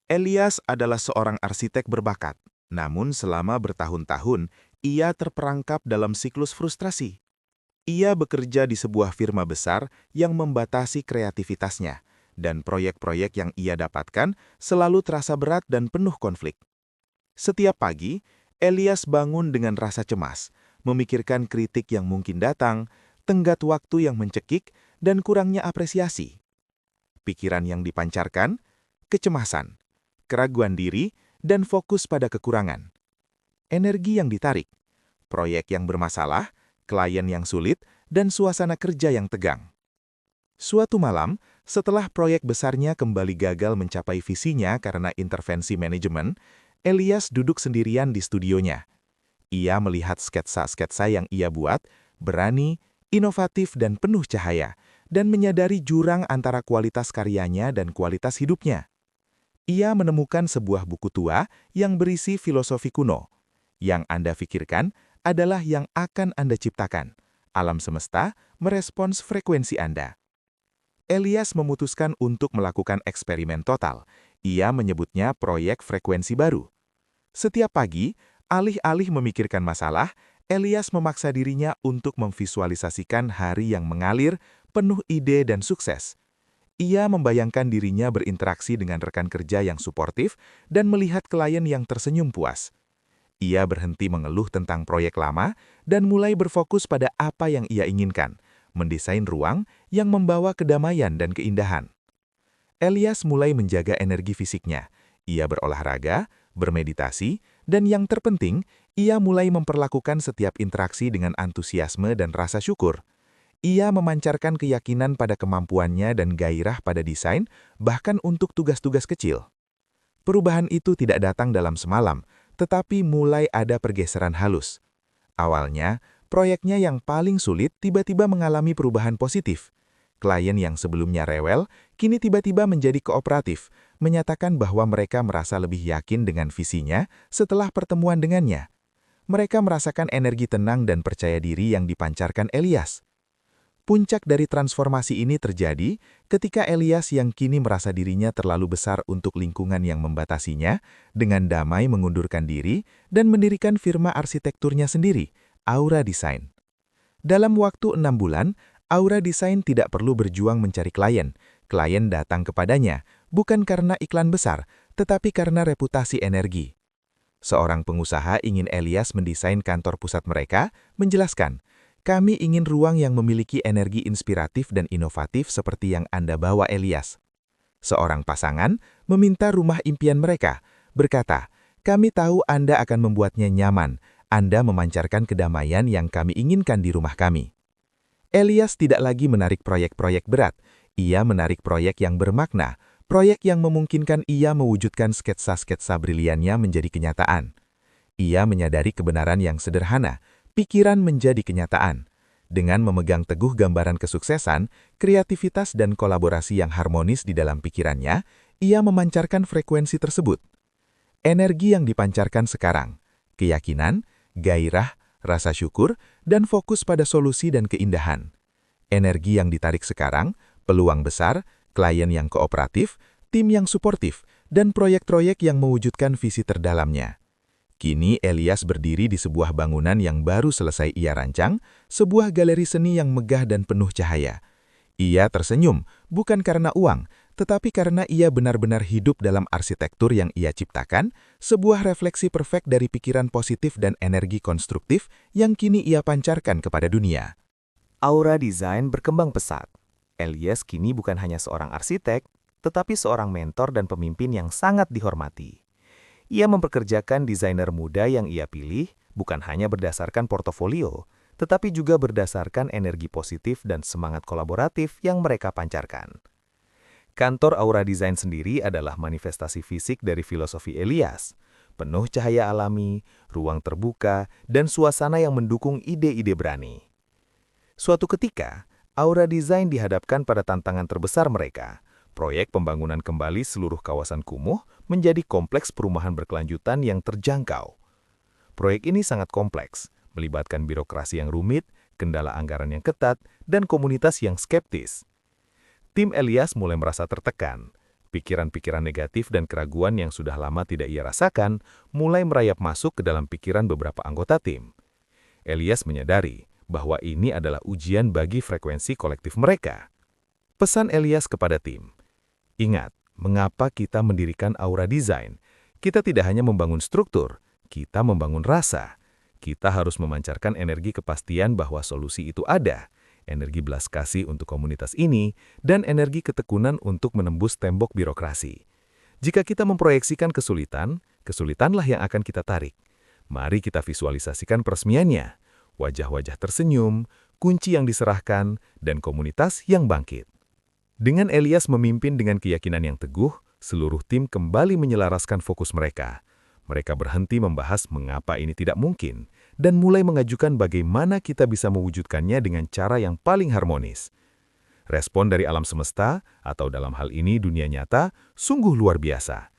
Elias adalah seorang arsitek berbakat, namun selama bertahun-tahun, ia terperangkap dalam siklus frustrasi. Ia bekerja di sebuah firma besar yang membatasi kreativitasnya, dan proyek-proyek yang ia dapatkan selalu terasa berat dan penuh konflik. Setiap pagi, Elias bangun dengan rasa cemas, memikirkan kritik yang mungkin datang, tenggat waktu yang mencekik, dan kurangnya apresiasi. Pikiran yang dipancarkan, kecemasan, keraguan diri, dan fokus pada kekurangan. Energi yang ditarik, proyek yang bermasalah, klien yang sulit, dan suasana kerja yang tegang. Suatu malam, setelah proyek besarnya kembali gagal mencapai visinya karena intervensi manajemen, Elias duduk sendirian di studionya. Ia melihat sketsa-sketsa yang ia buat, berani, inovatif, dan penuh cahaya, dan menyadari jurang antara kualitas karyanya dan kualitas hidupnya. Ia menemukan sebuah buku tua yang berisi filosofi kuno. Yang Anda pikirkan adalah yang akan Anda ciptakan. Alam semesta merespons frekuensi Anda. Elias memutuskan untuk melakukan eksperimen total. Ia menyebutnya proyek frekuensi baru. Setiap pagi, alih-alih memikirkan masalah, Elias memaksa dirinya untuk memvisualisasikan hari yang mengalir, penuh ide dan sukses. Ia membayangkan dirinya berinteraksi dengan rekan kerja yang suportif dan melihat klien yang tersenyum puas. Ia berhenti mengeluh tentang proyek lama dan mulai berfokus pada apa yang ia inginkan, mendesain ruang yang membawa kedamaian dan keindahan. Elias mulai menjaga energi fisiknya. Ia berolahraga, bermeditasi, dan yang terpenting, ia mulai memperlakukan setiap interaksi dengan antusiasme dan rasa syukur. Ia memancarkan keyakinan pada kemampuannya dan gairah pada desain, bahkan untuk tugas-tugas kecil. Perubahan itu tidak datang dalam semalam, tetapi mulai ada pergeseran halus. Awalnya, proyeknya yang paling sulit tiba-tiba mengalami perubahan positif. Klien yang sebelumnya rewel, kini tiba-tiba menjadi kooperatif, menyatakan bahwa mereka merasa lebih yakin dengan visinya setelah pertemuan dengannya. Mereka merasakan energi tenang dan percaya diri yang dipancarkan Elias. Puncak dari transformasi ini terjadi ketika Elias yang kini merasa dirinya terlalu besar untuk lingkungan yang membatasinya, dengan damai mengundurkan diri dan mendirikan firma arsitekturnya sendiri, Aura Design. Dalam waktu 6 bulan, Aura Design tidak perlu berjuang mencari klien. Klien datang kepadanya, bukan karena iklan besar, tetapi karena reputasi energi. Seorang pengusaha ingin Elias mendesain kantor pusat mereka, menjelaskan, "Kami ingin ruang yang memiliki energi inspiratif dan inovatif seperti yang Anda bawa, Elias." Seorang pasangan meminta rumah impian mereka, berkata, "Kami tahu Anda akan membuatnya nyaman. Anda memancarkan kedamaian yang kami inginkan di rumah kami." Elias tidak lagi menarik proyek-proyek berat. Ia menarik proyek yang bermakna, proyek yang memungkinkan ia mewujudkan sketsa-sketsa briliannya menjadi kenyataan. Ia menyadari kebenaran yang sederhana, pikiran menjadi kenyataan. Dengan memegang teguh gambaran kesuksesan, kreativitas dan kolaborasi yang harmonis di dalam pikirannya, ia memancarkan frekuensi tersebut. Energi yang dipancarkan sekarang, keyakinan, gairah, rasa syukur, dan fokus pada solusi dan keindahan. Energi yang ditarik sekarang, peluang besar, klien yang kooperatif, tim yang suportif, dan proyek-proyek yang mewujudkan visi terdalamnya. Kini Elias berdiri di sebuah bangunan yang baru selesai ia rancang, sebuah galeri seni yang megah dan penuh cahaya. Ia tersenyum, bukan karena uang, tetapi karena ia benar-benar hidup dalam arsitektur yang ia ciptakan, sebuah refleksi perfect dari pikiran positif dan energi konstruktif yang kini ia pancarkan kepada dunia. Aura Design berkembang pesat. Elias kini bukan hanya seorang arsitek, tetapi seorang mentor dan pemimpin yang sangat dihormati. Ia mempekerjakan desainer muda yang ia pilih bukan hanya berdasarkan portofolio, tetapi juga berdasarkan energi positif dan semangat kolaboratif yang mereka pancarkan. Kantor Aura Design sendiri adalah manifestasi fisik dari filosofi Elias, penuh cahaya alami, ruang terbuka, dan suasana yang mendukung ide-ide berani. Suatu ketika, Aura Design dihadapkan pada tantangan terbesar mereka. Proyek pembangunan kembali seluruh kawasan kumuh menjadi kompleks perumahan berkelanjutan yang terjangkau. Proyek ini sangat kompleks, melibatkan birokrasi yang rumit, kendala anggaran yang ketat, dan komunitas yang skeptis. Tim Elias mulai merasa tertekan. Pikiran-pikiran negatif dan keraguan yang sudah lama tidak ia rasakan mulai merayap masuk ke dalam pikiran beberapa anggota tim. Elias menyadari bahwa ini adalah ujian bagi frekuensi kolektif mereka. Pesan Elias kepada tim, ingat, mengapa kita mendirikan Aura Design? Kita tidak hanya membangun struktur, kita membangun rasa. Kita harus memancarkan energi kepastian bahwa solusi itu ada, energi belas kasih untuk komunitas ini, dan energi ketekunan untuk menembus tembok birokrasi. Jika kita memproyeksikan kesulitan, kesulitanlah yang akan kita tarik. Mari kita visualisasikan peresmiannya, wajah-wajah tersenyum, kunci yang diserahkan, dan komunitas yang bangkit. Dengan Elias memimpin dengan keyakinan yang teguh, seluruh tim kembali menyelaraskan fokus mereka. Mereka berhenti membahas mengapa ini tidak mungkin, dan mulai mengajukan bagaimana kita bisa mewujudkannya dengan cara yang paling harmonis. Respon dari alam semesta, atau dalam hal ini dunia nyata, sungguh luar biasa.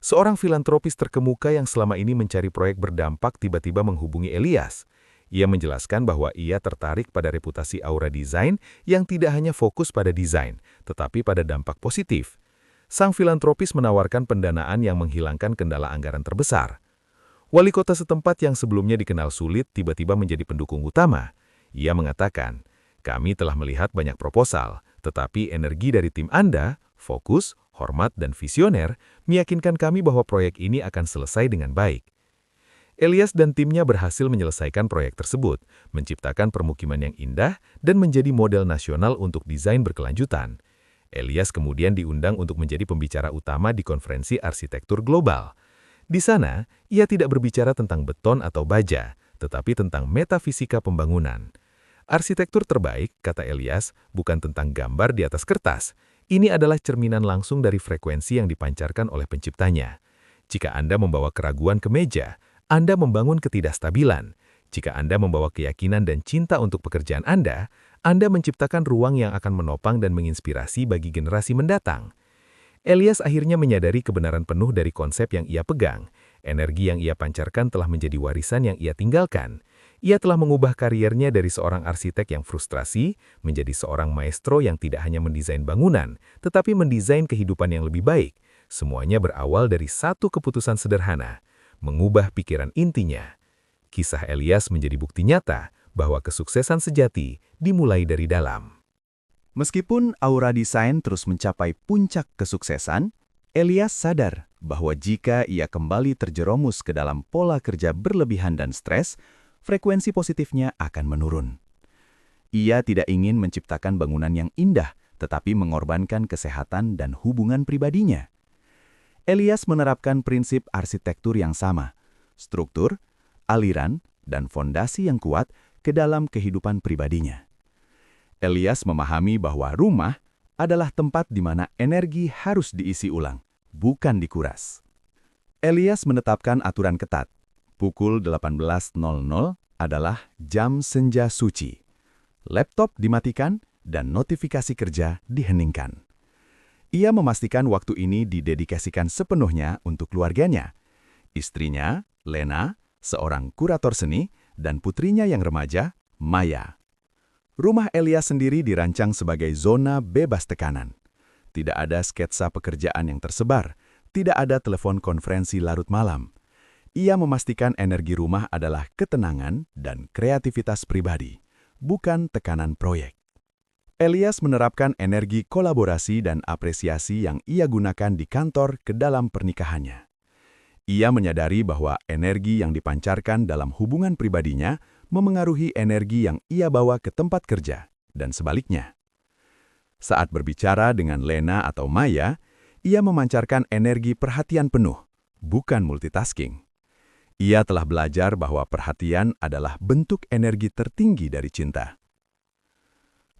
Seorang filantropis terkemuka yang selama ini mencari proyek berdampak tiba-tiba menghubungi Elias. Ia menjelaskan bahwa ia tertarik pada reputasi Aura Design yang tidak hanya fokus pada desain, tetapi pada dampak positif. Sang filantropis menawarkan pendanaan yang menghilangkan kendala anggaran terbesar. Wali kota setempat yang sebelumnya dikenal sulit tiba-tiba menjadi pendukung utama. Ia mengatakan, kami telah melihat banyak proposal, tetapi energi dari tim Anda, fokus, hormat, dan visioner, meyakinkan kami bahwa proyek ini akan selesai dengan baik. Elias dan timnya berhasil menyelesaikan proyek tersebut, menciptakan permukiman yang indah, dan menjadi model nasional untuk desain berkelanjutan. Elias kemudian diundang untuk menjadi pembicara utama di konferensi arsitektur global. Di sana, ia tidak berbicara tentang beton atau baja, tetapi tentang metafisika pembangunan. Arsitektur terbaik, kata Elias, bukan tentang gambar di atas kertas. Ini adalah cerminan langsung dari frekuensi yang dipancarkan oleh penciptanya. Jika Anda membawa keraguan ke meja, Anda membangun ketidakstabilan. Jika Anda membawa keyakinan dan cinta untuk pekerjaan Anda menciptakan ruang yang akan menopang dan menginspirasi bagi generasi mendatang. Elias akhirnya menyadari kebenaran penuh dari konsep yang ia pegang. Energi yang ia pancarkan telah menjadi warisan yang ia tinggalkan. Ia telah mengubah kariernya dari seorang arsitek yang frustrasi menjadi seorang maestro yang tidak hanya mendesain bangunan, tetapi mendesain kehidupan yang lebih baik. Semuanya berawal dari satu keputusan sederhana, mengubah pikiran intinya. Kisah Elias menjadi bukti nyata bahwa kesuksesan sejati dimulai dari dalam. Meskipun Aura Design terus mencapai puncak kesuksesan, Elias sadar bahwa jika ia kembali terjerumus ke dalam pola kerja berlebihan dan stres, frekuensi positifnya akan menurun. Ia tidak ingin menciptakan bangunan yang indah, tetapi mengorbankan kesehatan dan hubungan pribadinya. Elias menerapkan prinsip arsitektur yang sama, struktur, aliran, dan fondasi yang kuat ke dalam kehidupan pribadinya. Elias memahami bahwa rumah adalah tempat di mana energi harus diisi ulang, bukan dikuras. Elias menetapkan aturan ketat. Pukul 18.00 adalah jam senja suci. Laptop dimatikan dan notifikasi kerja diheningkan. Ia memastikan waktu ini didedikasikan sepenuhnya untuk keluarganya. Istrinya, Lena, seorang kurator seni, dan putrinya yang remaja, Maya. Rumah Elias sendiri dirancang sebagai zona bebas tekanan. Tidak ada sketsa pekerjaan yang tersebar, tidak ada telepon konferensi larut malam. Ia memastikan energi rumah adalah ketenangan dan kreativitas pribadi, bukan tekanan proyek. Elias menerapkan energi kolaborasi dan apresiasi yang ia gunakan di kantor ke dalam pernikahannya. Ia menyadari bahwa energi yang dipancarkan dalam hubungan pribadinya memengaruhi energi yang ia bawa ke tempat kerja, dan sebaliknya. Saat berbicara dengan Lena atau Maya, ia memancarkan energi perhatian penuh, bukan multitasking. Ia telah belajar bahwa perhatian adalah bentuk energi tertinggi dari cinta.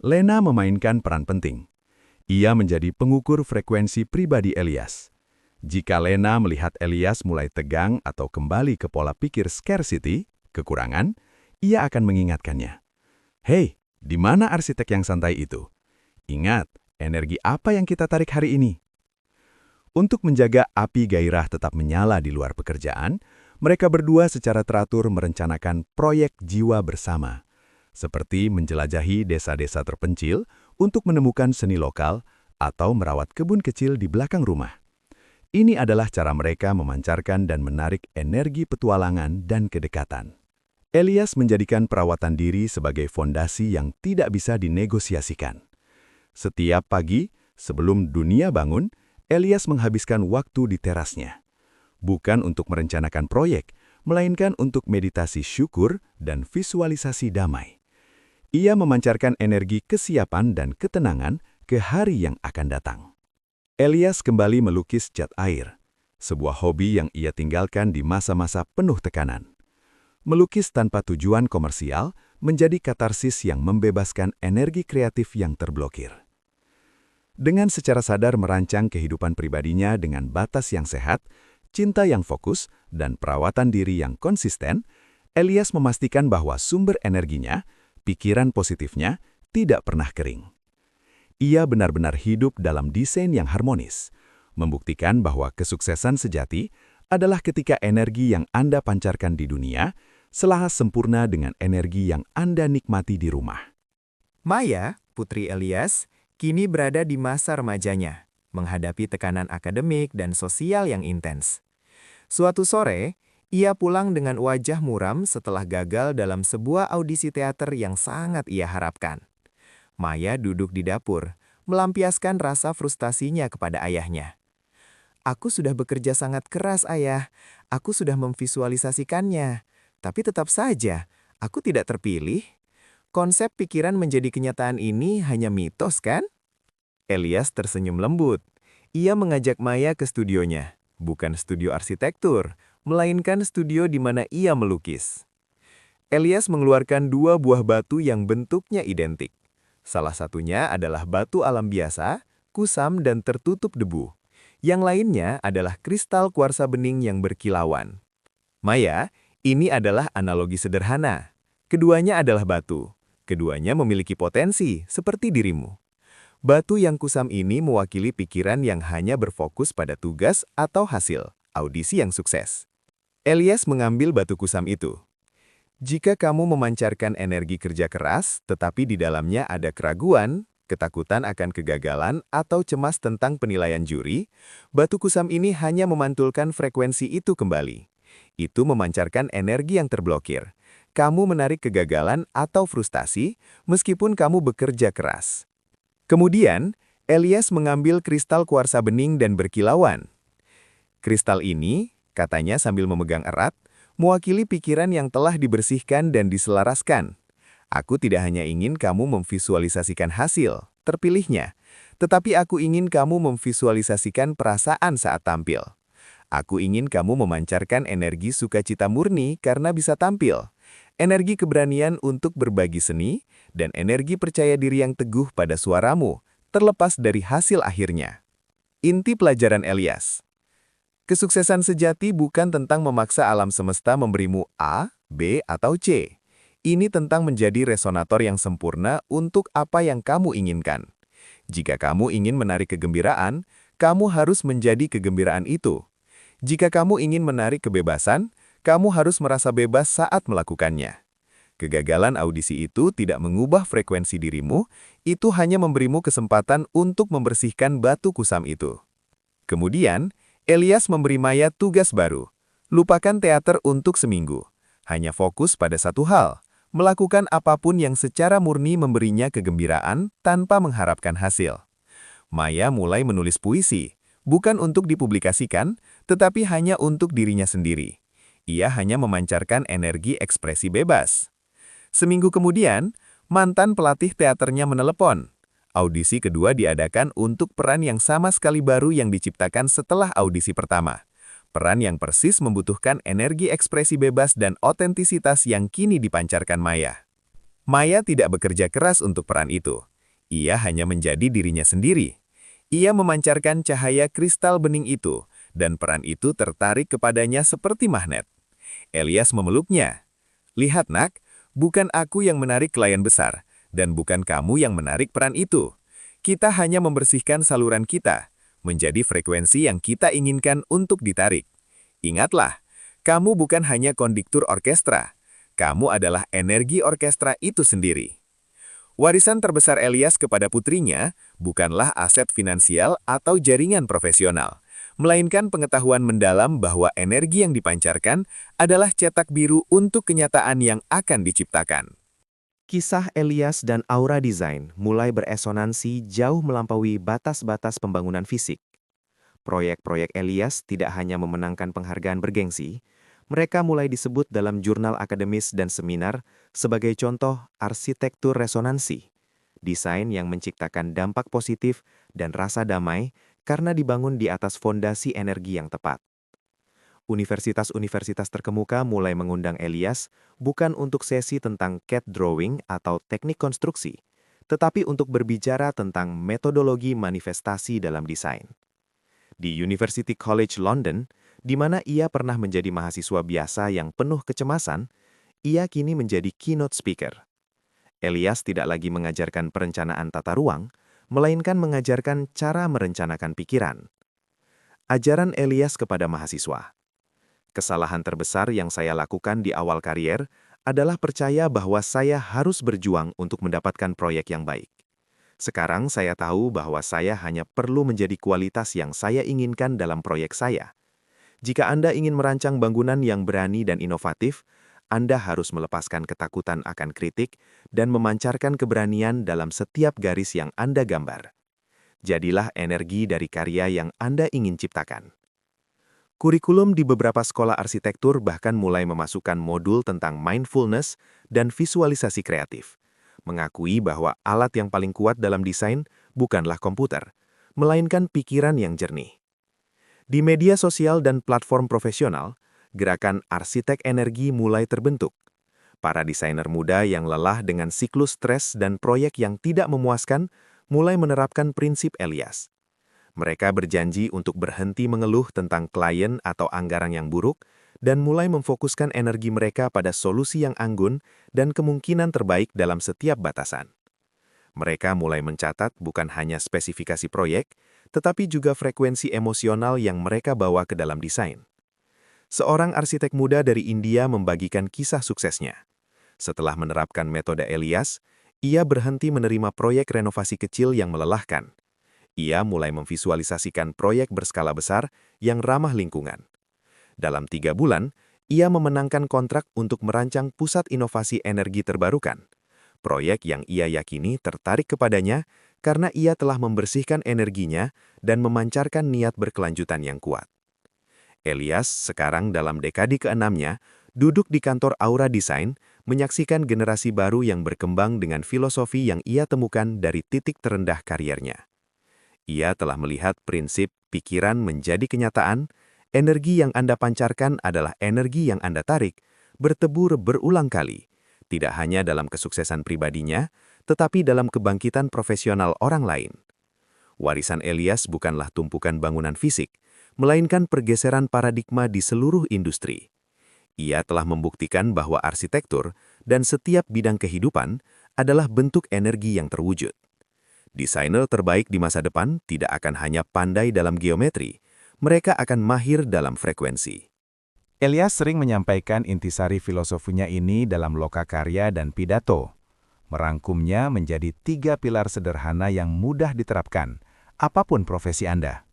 Lena memainkan peran penting. Ia menjadi pengukur frekuensi pribadi Elias. Jika Lena melihat Elias mulai tegang atau kembali ke pola pikir scarcity, kekurangan, ia akan mengingatkannya. Hei, di mana arsitek yang santai itu? Ingat, energi apa yang kita tarik hari ini? Untuk menjaga api gairah tetap menyala di luar pekerjaan, mereka berdua secara teratur merencanakan proyek jiwa bersama, seperti menjelajahi desa-desa terpencil untuk menemukan seni lokal atau merawat kebun kecil di belakang rumah. Ini adalah cara mereka memancarkan dan menarik energi petualangan dan kedekatan. Elias menjadikan perawatan diri sebagai fondasi yang tidak bisa dinegosiasikan. Setiap pagi, sebelum dunia bangun, Elias menghabiskan waktu di terasnya. Bukan untuk merencanakan proyek, melainkan untuk meditasi syukur dan visualisasi damai. Ia memancarkan energi kesiapan dan ketenangan ke hari yang akan datang. Elias kembali melukis cat air, sebuah hobi yang ia tinggalkan di masa-masa penuh tekanan. Melukis tanpa tujuan komersial menjadi katarsis yang membebaskan energi kreatif yang terblokir. Dengan secara sadar merancang kehidupan pribadinya dengan batas yang sehat, cinta yang fokus, dan perawatan diri yang konsisten, Elias memastikan bahwa sumber energinya, pikiran positifnya, tidak pernah kering. Ia benar-benar hidup dalam desain yang harmonis, membuktikan bahwa kesuksesan sejati adalah ketika energi yang Anda pancarkan di dunia selaras sempurna dengan energi yang Anda nikmati di rumah. Maya, putri Elias, kini berada di masa remajanya, menghadapi tekanan akademik dan sosial yang intens. Suatu sore, ia pulang dengan wajah muram setelah gagal dalam sebuah audisi teater yang sangat ia harapkan. Maya duduk di dapur, melampiaskan rasa frustasinya kepada ayahnya. "Aku sudah bekerja sangat keras, Ayah. Aku sudah memvisualisasikannya. Tapi tetap saja, aku tidak terpilih. Konsep pikiran menjadi kenyataan ini hanya mitos, kan?" Elias tersenyum lembut. Ia mengajak Maya ke studionya, bukan studio arsitektur, melainkan studio di mana ia melukis. Elias mengeluarkan 2 buah batu yang bentuknya identik. Salah satunya adalah batu alam biasa, kusam dan tertutup debu. Yang lainnya adalah kristal kuarsa bening yang berkilauan. "Maya, ini adalah analogi sederhana. Keduanya adalah batu. Keduanya memiliki potensi, seperti dirimu. Batu yang kusam ini mewakili pikiran yang hanya berfokus pada tugas atau hasil, audisi yang sukses." Elias mengambil batu kusam itu. "Jika kamu memancarkan energi kerja keras, tetapi di dalamnya ada keraguan, ketakutan akan kegagalan, atau cemas tentang penilaian juri, batu kusam ini hanya memantulkan frekuensi itu kembali. Itu memancarkan energi yang terblokir. Kamu menarik kegagalan atau frustasi, meskipun kamu bekerja keras." Kemudian, Elias mengambil kristal kuarsa bening dan berkilauan. "Kristal ini," katanya sambil memegang erat, "mewakili pikiran yang telah dibersihkan dan diselaraskan. Aku tidak hanya ingin kamu memvisualisasikan hasil, terpilihnya, tetapi aku ingin kamu memvisualisasikan perasaan saat tampil. Aku ingin kamu memancarkan energi sukacita murni karena bisa tampil, energi keberanian untuk berbagi seni, dan energi percaya diri yang teguh pada suaramu, terlepas dari hasil akhirnya." Inti pelajaran Elias. Kesuksesan sejati bukan tentang memaksa alam semesta memberimu A, B, atau C. Ini tentang menjadi resonator yang sempurna untuk apa yang kamu inginkan. Jika kamu ingin menarik kegembiraan, kamu harus menjadi kegembiraan itu. Jika kamu ingin menarik kebebasan, kamu harus merasa bebas saat melakukannya. Kegagalan audisi itu tidak mengubah frekuensi dirimu, itu hanya memberimu kesempatan untuk membersihkan batu kusam itu. Kemudian, Elias memberi Maya tugas baru. Lupakan teater untuk seminggu. Hanya fokus pada satu hal, melakukan apapun yang secara murni memberinya kegembiraan tanpa mengharapkan hasil. Maya mulai menulis puisi, bukan untuk dipublikasikan, tetapi hanya untuk dirinya sendiri. Ia hanya memancarkan energi ekspresi bebas. Seminggu kemudian, mantan pelatih teaternya menelepon. Audisi kedua diadakan untuk peran yang sama sekali baru yang diciptakan setelah audisi pertama. Peran yang persis membutuhkan energi ekspresi bebas dan otentisitas yang kini dipancarkan Maya. Maya tidak bekerja keras untuk peran itu. Ia hanya menjadi dirinya sendiri. Ia memancarkan cahaya kristal bening itu, dan peran itu tertarik kepadanya seperti magnet. Elias memeluknya. "Lihat nak, bukan aku yang menarik klien besar, dan bukan kamu yang menarik peran itu. Kita hanya membersihkan saluran kita, menjadi frekuensi yang kita inginkan untuk ditarik. Ingatlah, kamu bukan hanya konduktor orkestra, kamu adalah energi orkestra itu sendiri." Warisan terbesar Elias kepada putrinya bukanlah aset finansial atau jaringan profesional, melainkan pengetahuan mendalam bahwa energi yang dipancarkan adalah cetak biru untuk kenyataan yang akan diciptakan. Kisah Elias dan Aura Design mulai beresonansi jauh melampaui batas-batas pembangunan fisik. Proyek-proyek Elias tidak hanya memenangkan penghargaan bergengsi, mereka mulai disebut dalam jurnal akademis dan seminar sebagai contoh arsitektur resonansi, desain yang menciptakan dampak positif dan rasa damai karena dibangun di atas fondasi energi yang tepat. Universitas-universitas terkemuka mulai mengundang Elias bukan untuk sesi tentang CAD drawing atau teknik konstruksi, tetapi untuk berbicara tentang metodologi manifestasi dalam desain. Di University College London, di mana ia pernah menjadi mahasiswa biasa yang penuh kecemasan, ia kini menjadi keynote speaker. Elias tidak lagi mengajarkan perencanaan tata ruang, melainkan mengajarkan cara merencanakan pikiran. Ajaran Elias kepada mahasiswa. Kesalahan terbesar yang saya lakukan di awal karier adalah percaya bahwa saya harus berjuang untuk mendapatkan proyek yang baik. Sekarang saya tahu bahwa saya hanya perlu menjadi kualitas yang saya inginkan dalam proyek saya. Jika Anda ingin merancang bangunan yang berani dan inovatif, Anda harus melepaskan ketakutan akan kritik dan memancarkan keberanian dalam setiap garis yang Anda gambar. Jadilah energi dari karya yang Anda ingin ciptakan. Kurikulum di beberapa sekolah arsitektur bahkan mulai memasukkan modul tentang mindfulness dan visualisasi kreatif, mengakui bahwa alat yang paling kuat dalam desain bukanlah komputer, melainkan pikiran yang jernih. Di media sosial dan platform profesional, gerakan arsitek energi mulai terbentuk. Para desainer muda yang lelah dengan siklus stres dan proyek yang tidak memuaskan mulai menerapkan prinsip Elias. Mereka berjanji untuk berhenti mengeluh tentang klien atau anggaran yang buruk dan mulai memfokuskan energi mereka pada solusi yang anggun dan kemungkinan terbaik dalam setiap batasan. Mereka mulai mencatat bukan hanya spesifikasi proyek, tetapi juga frekuensi emosional yang mereka bawa ke dalam desain. Seorang arsitek muda dari India membagikan kisah suksesnya. Setelah menerapkan metode Elias, ia berhenti menerima proyek renovasi kecil yang melelahkan. Ia mulai memvisualisasikan proyek berskala besar yang ramah lingkungan. Dalam 3 bulan, ia memenangkan kontrak untuk merancang pusat inovasi energi terbarukan. Proyek yang ia yakini tertarik kepadanya karena ia telah membersihkan energinya dan memancarkan niat berkelanjutan yang kuat. Elias sekarang dalam dekade ke-6-nya duduk di kantor Aura Design menyaksikan generasi baru yang berkembang dengan filosofi yang ia temukan dari titik terendah kariernya. Ia telah melihat prinsip pikiran menjadi kenyataan, energi yang Anda pancarkan adalah energi yang Anda tarik, bertebur berulang kali, tidak hanya dalam kesuksesan pribadinya, tetapi dalam kebangkitan profesional orang lain. Warisan Elias bukanlah tumpukan bangunan fisik, melainkan pergeseran paradigma di seluruh industri. Ia telah membuktikan bahwa arsitektur dan setiap bidang kehidupan adalah bentuk energi yang terwujud. Desainer terbaik di masa depan tidak akan hanya pandai dalam geometri, mereka akan mahir dalam frekuensi. Elias sering menyampaikan intisari filosofinya ini dalam lokakarya dan pidato. Merangkumnya menjadi 3 pilar sederhana yang mudah diterapkan, apapun profesi Anda.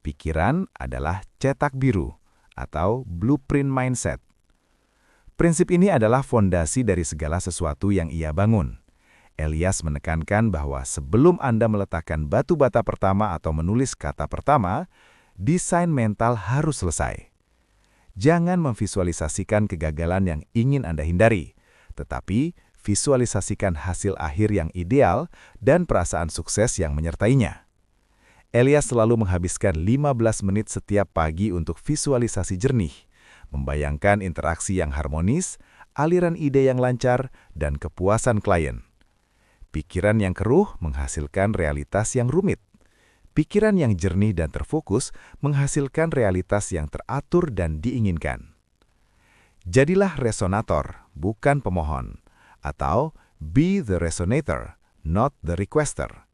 Pikiran adalah cetak biru, atau blueprint mindset. Prinsip ini adalah fondasi dari segala sesuatu yang ia bangun. Elias menekankan bahwa sebelum Anda meletakkan batu bata pertama atau menulis kata pertama, desain mental harus selesai. Jangan memvisualisasikan kegagalan yang ingin Anda hindari, tetapi visualisasikan hasil akhir yang ideal dan perasaan sukses yang menyertainya. Elias selalu menghabiskan 15 menit setiap pagi untuk visualisasi jernih, membayangkan interaksi yang harmonis, aliran ide yang lancar, dan kepuasan klien. Pikiran yang keruh menghasilkan realitas yang rumit. Pikiran yang jernih dan terfokus menghasilkan realitas yang teratur dan diinginkan. Jadilah resonator, bukan pemohon. Atau be the resonator, not the requester.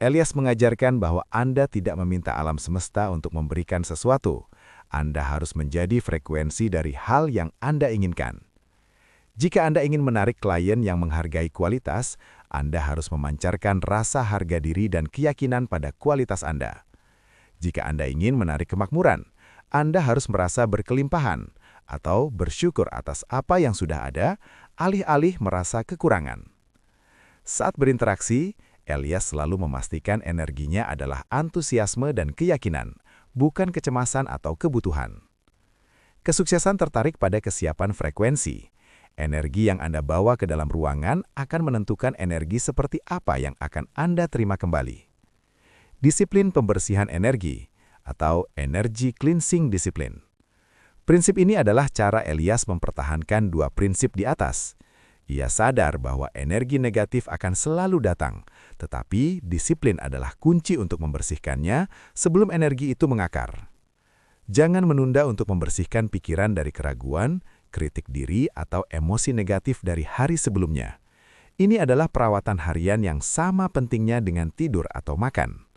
Elias mengajarkan bahwa Anda tidak meminta alam semesta untuk memberikan sesuatu. Anda harus menjadi frekuensi dari hal yang Anda inginkan. Jika Anda ingin menarik klien yang menghargai kualitas, Anda harus memancarkan rasa harga diri dan keyakinan pada kualitas Anda. Jika Anda ingin menarik kemakmuran, Anda harus merasa berkelimpahan atau bersyukur atas apa yang sudah ada, alih-alih merasa kekurangan. Saat berinteraksi, Elias selalu memastikan energinya adalah antusiasme dan keyakinan, bukan kecemasan atau kebutuhan. Kesuksesan tertarik pada kesiapan frekuensi. Energi yang Anda bawa ke dalam ruangan akan menentukan energi seperti apa yang akan Anda terima kembali. Disiplin pembersihan energi atau energy cleansing discipline. Prinsip ini adalah cara Elias mempertahankan dua prinsip di atas. Ia sadar bahwa energi negatif akan selalu datang, tetapi disiplin adalah kunci untuk membersihkannya sebelum energi itu mengakar. Jangan menunda untuk membersihkan pikiran dari keraguan, kritik diri, atau emosi negatif dari hari sebelumnya. Ini adalah perawatan harian yang sama pentingnya dengan tidur atau makan.